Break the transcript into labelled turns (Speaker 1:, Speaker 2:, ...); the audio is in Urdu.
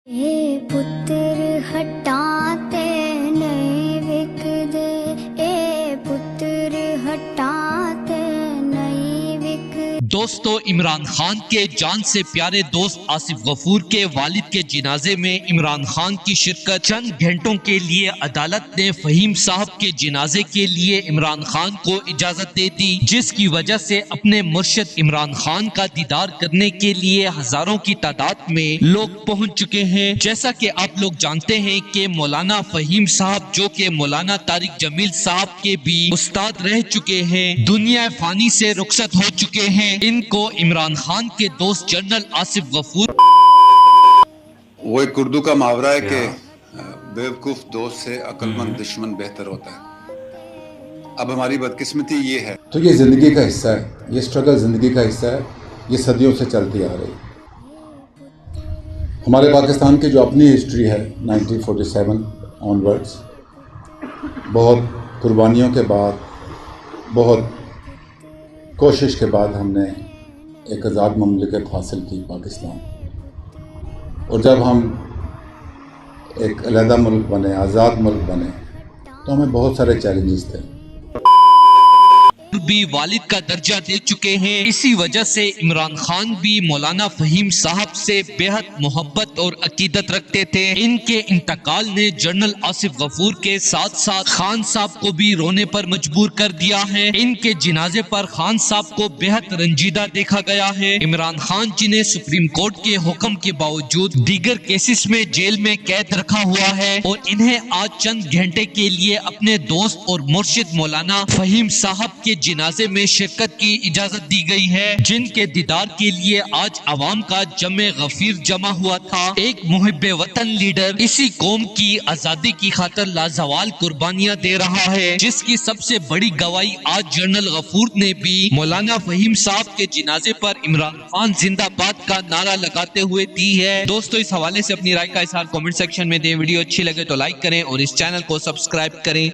Speaker 1: اے پتر ہٹاتے نہیں وکدے، اے پتر ہٹاتے نہیں وکدے۔
Speaker 2: دوستو، عمران خان کے جان سے پیارے دوست آصف غفور کے والد کے جنازے میں عمران خان کی شرکت۔ چند گھنٹوں کے لیے عدالت نے فہیم صاحب کے جنازے کے لیے عمران خان کو اجازت دے دی، جس کی وجہ سے اپنے مرشد عمران خان کا دیدار کرنے کے لیے ہزاروں کی تعداد میں لوگ پہنچ چکے ہیں۔ جیسا کہ آپ لوگ جانتے ہیں کہ مولانا فہیم صاحب، جو کہ مولانا طارق جمیل صاحب کے بھی استاد رہ چکے ہیں، دنیا فانی سے رخصت ہو چکے ہیں۔ ان کو عمران خان کے دوست جنرل آصف غفور،
Speaker 3: وہ ایک اردو کا محاورہ ہے کہ بیوقوف دوست سے عقل مند دشمن بہتر ہوتا ہے۔ اب ہماری بدقسمتی یہ ہے
Speaker 4: تو یہ زندگی کا حصہ ہے، یہ سٹرگل زندگی کا حصہ ہے، یہ صدیوں سے چلتی آ رہی ہے۔ ہمارے پاکستان کی جو اپنی ہسٹری ہے 1947 آن ورڈز، بہت قربانیوں کے بعد، بہت کوشش کے بعد ہم نے ایک آزاد مملکت حاصل کی پاکستان، اور جب ہم ایک علیحدہ ملک بنے، آزاد ملک بنے، تو ہمیں بہت سارے چیلنجز تھے۔
Speaker 2: بھی والد کا درجہ دے چکے ہیں۔ اسی وجہ سے عمران خان بھی مولانا فہیم صاحب سے بے حد محبت اور عقیدت رکھتے تھے۔ ان کے انتقال نے جنرل آصف غفور کے ساتھ ساتھ خان صاحب کو بھی رونے پر مجبور کر دیا ہے۔ ان کے جنازے پر خان صاحب کو بے حد رنجیدہ دیکھا گیا ہے۔ عمران خان جنہیں سپریم کورٹ کے حکم کے باوجود دیگر کیسز میں جیل میں قید رکھا ہوا ہے، اور انہیں آج چند گھنٹے کے لیے اپنے دوست اور مرشد مولانا فہیم صاحب کے جنازے میں شرکت کی اجازت دی گئی ہے، جن کے دیدار کے لیے آج عوام کا جمع غفیر جمع ہوا تھا۔ ایک محب وطن لیڈر اسی قوم کی آزادی کی خاطر لازوال قربانیاں دے رہا ہے، جس کی سب سے بڑی گواہی آج جنرل غفور نے بھی مولانا فہیم صاحب کے جنازے پر عمران خان زندہ باد کا نعرہ لگاتے ہوئے دی ہے۔ دوستو، اس حوالے سے اپنی رائے کا اظہار کمنٹ سیکشن میں دیں۔ ویڈیو اچھی لگے تو لائک کریں اور اس چینل کو سبسکرائب کریں۔